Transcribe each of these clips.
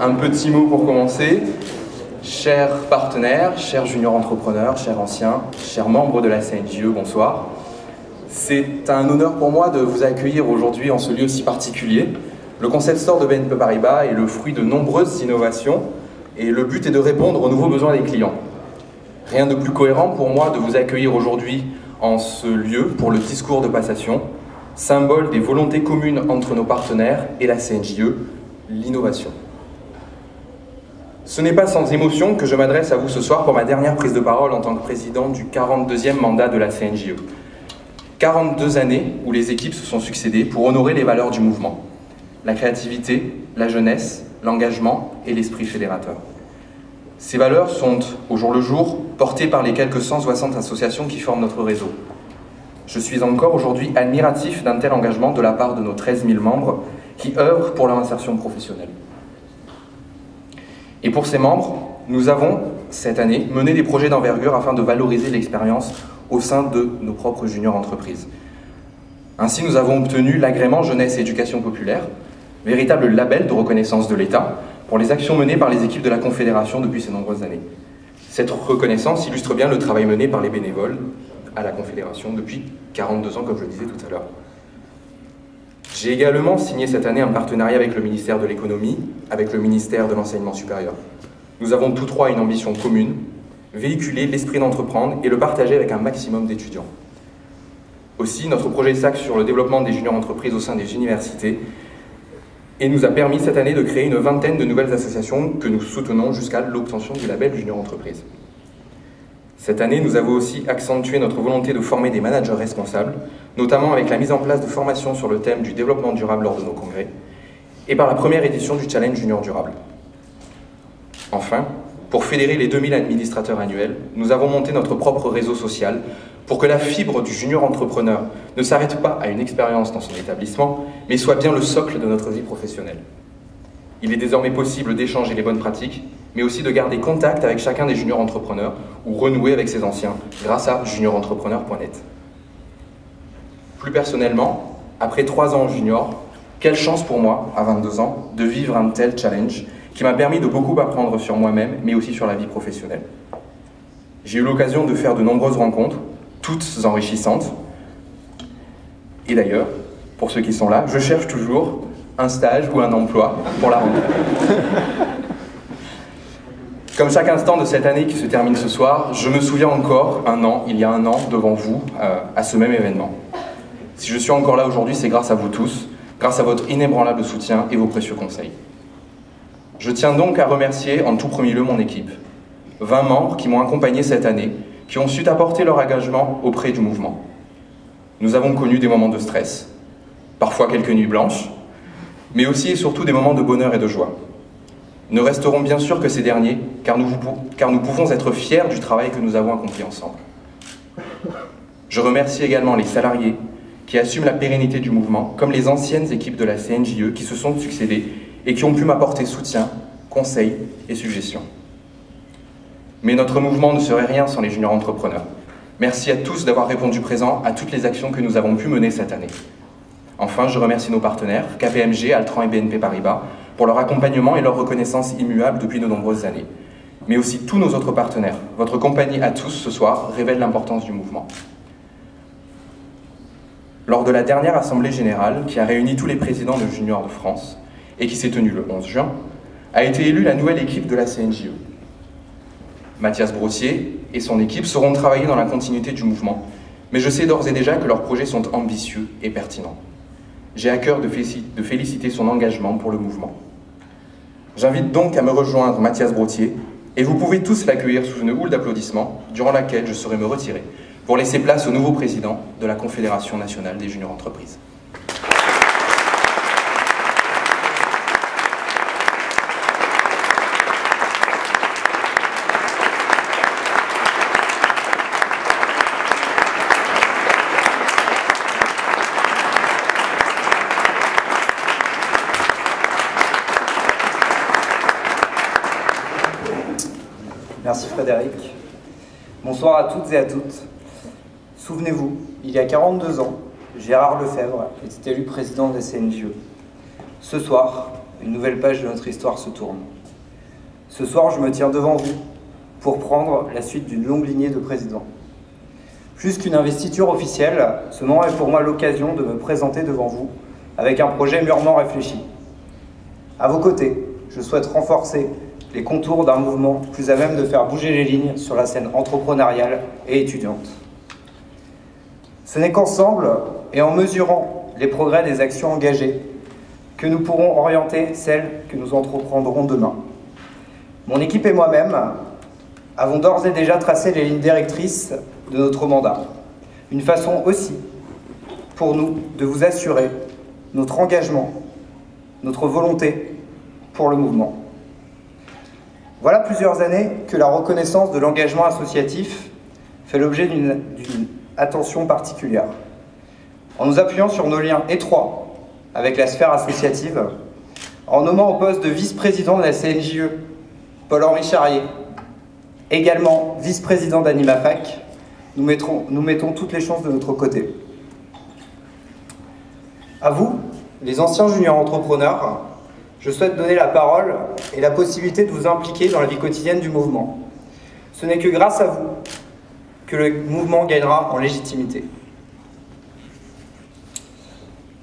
Un petit mot pour commencer. Chers partenaires, chers juniors entrepreneurs, chers anciens, chers membres de la CNJE, bonsoir. C'est un honneur pour moi de vous accueillir aujourd'hui en ce lieu si particulier. Le Concept Store de BNP Paribas est le fruit de nombreuses innovations et le but est de répondre aux nouveaux besoins des clients. Rien de plus cohérent pour moi de vous accueillir aujourd'hui en ce lieu pour le discours de passation, symbole des volontés communes entre nos partenaires et la CNJE, l'innovation. Ce n'est pas sans émotion que je m'adresse à vous ce soir pour ma dernière prise de parole en tant que président du 42e mandat de la CNJE. 42 années où les équipes se sont succédées pour honorer les valeurs du mouvement. La créativité, la jeunesse, l'engagement et l'esprit fédérateur. Ces valeurs sont, au jour le jour, portées par les quelques 160 associations qui forment notre réseau. Je suis encore aujourd'hui admiratif d'un tel engagement de la part de nos 13 000 membres qui œuvrent pour leur insertion professionnelle. Et pour ces membres, nous avons, cette année, mené des projets d'envergure afin de valoriser l'expérience au sein de nos propres juniors entreprises. Ainsi, nous avons obtenu l'agrément Jeunesse et Éducation Populaire, véritable label de reconnaissance de l'État pour les actions menées par les équipes de la Confédération depuis ces nombreuses années. Cette reconnaissance illustre bien le travail mené par les bénévoles à la Confédération depuis 42 ans, comme je le disais tout à l'heure. J'ai également signé cette année un partenariat avec le ministère de l'Économie, avec le ministère de l'Enseignement supérieur. Nous avons tous trois une ambition commune, véhiculer l'esprit d'entreprendre et le partager avec un maximum d'étudiants. Aussi, notre projet s'axe sur le développement des juniors entreprises au sein des universités et nous a permis cette année de créer une vingtaine de nouvelles associations que nous soutenons jusqu'à l'obtention du label Junior Entreprise. Cette année, nous avons aussi accentué notre volonté de former des managers responsables, notamment avec la mise en place de formations sur le thème du développement durable lors de nos congrès, et par la première édition du Challenge Junior Durable. Enfin, pour fédérer les 2000 administrateurs annuels, nous avons monté notre propre réseau social pour que la fibre du junior entrepreneur ne s'arrête pas à une expérience dans son établissement, mais soit bien le socle de notre vie professionnelle. Il est désormais possible d'échanger les bonnes pratiques, mais aussi de garder contact avec chacun des juniors entrepreneurs ou renouer avec ses anciens grâce à juniorentrepreneur.net. Plus personnellement, après 3 ans en junior, quelle chance pour moi, à 22 ans, de vivre un tel challenge qui m'a permis de beaucoup apprendre sur moi-même, mais aussi sur la vie professionnelle. J'ai eu l'occasion de faire de nombreuses rencontres, toutes enrichissantes. Et d'ailleurs, pour ceux qui sont là, je cherche toujours un stage ou un emploi pour la rentrée. Comme chaque instant de cette année qui se termine ce soir, je me souviens encore, il y a un an, devant vous, à ce même événement. Si je suis encore là aujourd'hui, c'est grâce à vous tous, grâce à votre inébranlable soutien et vos précieux conseils. Je tiens donc à remercier en tout premier lieu mon équipe. 20 membres qui m'ont accompagné cette année, qui ont su apporter leur engagement auprès du mouvement. Nous avons connu des moments de stress, parfois quelques nuits blanches, mais aussi et surtout des moments de bonheur et de joie. Ne resteront bien sûr que ces derniers, car nous pouvons être fiers du travail que nous avons accompli ensemble. Je remercie également les salariés qui assument la pérennité du mouvement, comme les anciennes équipes de la CNJE qui se sont succédées et qui ont pu m'apporter soutien, conseils et suggestions. Mais notre mouvement ne serait rien sans les juniors entrepreneurs. Merci à tous d'avoir répondu présent à toutes les actions que nous avons pu mener cette année. Enfin, je remercie nos partenaires, KPMG, Altran et BNP Paribas, pour leur accompagnement et leur reconnaissance immuable depuis de nombreuses années. Mais aussi tous nos autres partenaires. Votre compagnie à tous ce soir révèle l'importance du mouvement. Lors de la dernière Assemblée Générale, qui a réuni tous les présidents de juniors de France, et qui s'est tenue le 11 juin, a été élue la nouvelle équipe de la CNJE. Mathias Brottier et son équipe sauront travailler dans la continuité du mouvement, mais je sais d'ores et déjà que leurs projets sont ambitieux et pertinents. J'ai à cœur de féliciter son engagement pour le mouvement. J'invite donc à me rejoindre Mathias Brottier, et vous pouvez tous l'accueillir sous une houle d'applaudissements, durant laquelle je saurai me retirer, pour laisser place au nouveau président de la Confédération nationale des juniors entreprises. Merci Frédéric. Bonsoir à toutes et à toutes. Souvenez-vous, il y a 42 ans, Gérard Lefebvre était élu président de la CNJE. Ce soir, une nouvelle page de notre histoire se tourne. Ce soir, je me tiens devant vous pour prendre la suite d'une longue lignée de présidents. Plus qu'une investiture officielle, ce moment est pour moi l'occasion de me présenter devant vous avec un projet mûrement réfléchi. À vos côtés, je souhaite renforcer les contours d'un mouvement plus à même de faire bouger les lignes sur la scène entrepreneuriale et étudiante. Ce n'est qu'ensemble et en mesurant les progrès des actions engagées que nous pourrons orienter celles que nous entreprendrons demain. Mon équipe et moi-même avons d'ores et déjà tracé les lignes directrices de notre mandat. Une façon aussi pour nous de vous assurer notre engagement, notre volonté pour le mouvement. Voilà plusieurs années que la reconnaissance de l'engagement associatif fait l'objet d'une attention particulière. En nous appuyant sur nos liens étroits avec la sphère associative, en nommant au poste de vice-président de la CNJE Paul-Henri Charrier, également vice-président d'AnimaFac, nous mettons toutes les chances de notre côté. À vous, les anciens juniors entrepreneurs, je souhaite donner la parole et la possibilité de vous impliquer dans la vie quotidienne du mouvement. Ce n'est que grâce à vous que le mouvement gagnera en légitimité.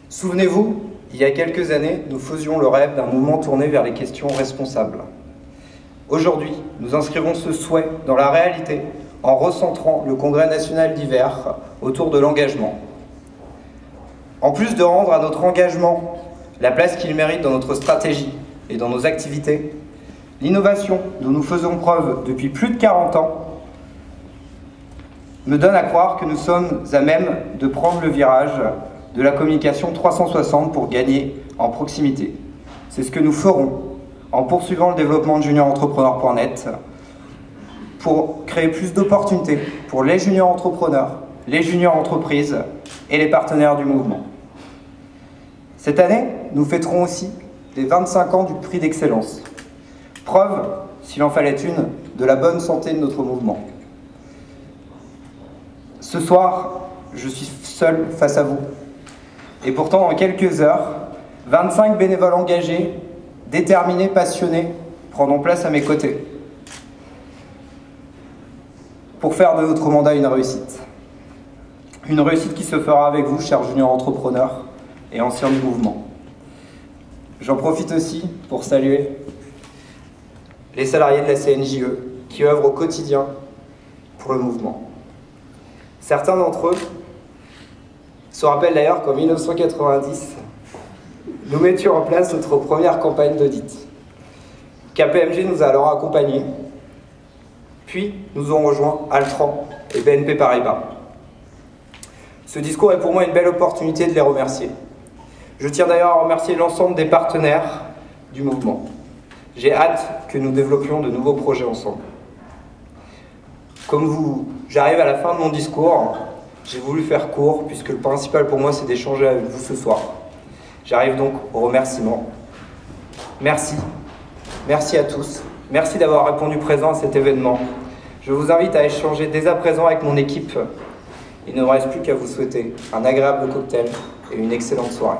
Souvenez-vous, il y a quelques années, nous faisions le rêve d'un mouvement tourné vers les questions responsables. Aujourd'hui, nous inscrivons ce souhait dans la réalité en recentrant le Congrès national d'hiver autour de l'engagement. En plus de rendre à notre engagement la place qu'il mérite dans notre stratégie et dans nos activités, l'innovation dont nous faisons preuve depuis plus de 40 ans me donne à croire que nous sommes à même de prendre le virage de la communication 360 pour gagner en proximité. C'est ce que nous ferons en poursuivant le développement de juniorentrepreneurs.net pour créer plus d'opportunités pour les juniors entrepreneurs, les juniors entreprises et les partenaires du mouvement. Cette année, nous fêterons aussi les 25 ans du prix d'excellence. Preuve, s'il en fallait une, de la bonne santé de notre mouvement. Ce soir, je suis seul face à vous. Et pourtant, en quelques heures, 25 bénévoles engagés, déterminés, passionnés, prendront place à mes côtés pour faire de notre mandat une réussite. Une réussite qui se fera avec vous, chers juniors entrepreneurs et anciens du mouvement. J'en profite aussi pour saluer les salariés de la CNJE qui œuvrent au quotidien pour le mouvement. Certains d'entre eux se rappellent d'ailleurs qu'en 1990, nous mettions en place notre première campagne d'audit. KPMG nous a alors accompagnés, puis nous ont rejoint Altran et BNP Paribas. Ce discours est pour moi une belle opportunité de les remercier. Je tiens d'ailleurs à remercier l'ensemble des partenaires du mouvement. J'ai hâte que nous développions de nouveaux projets ensemble. Comme vous, j'arrive à la fin de mon discours. J'ai voulu faire court puisque le principal pour moi c'est d'échanger avec vous ce soir. J'arrive donc aux remerciements. Merci. Merci à tous. Merci d'avoir répondu présent à cet événement. Je vous invite à échanger dès à présent avec mon équipe. Il ne me reste plus qu'à vous souhaiter un agréable cocktail et une excellente soirée.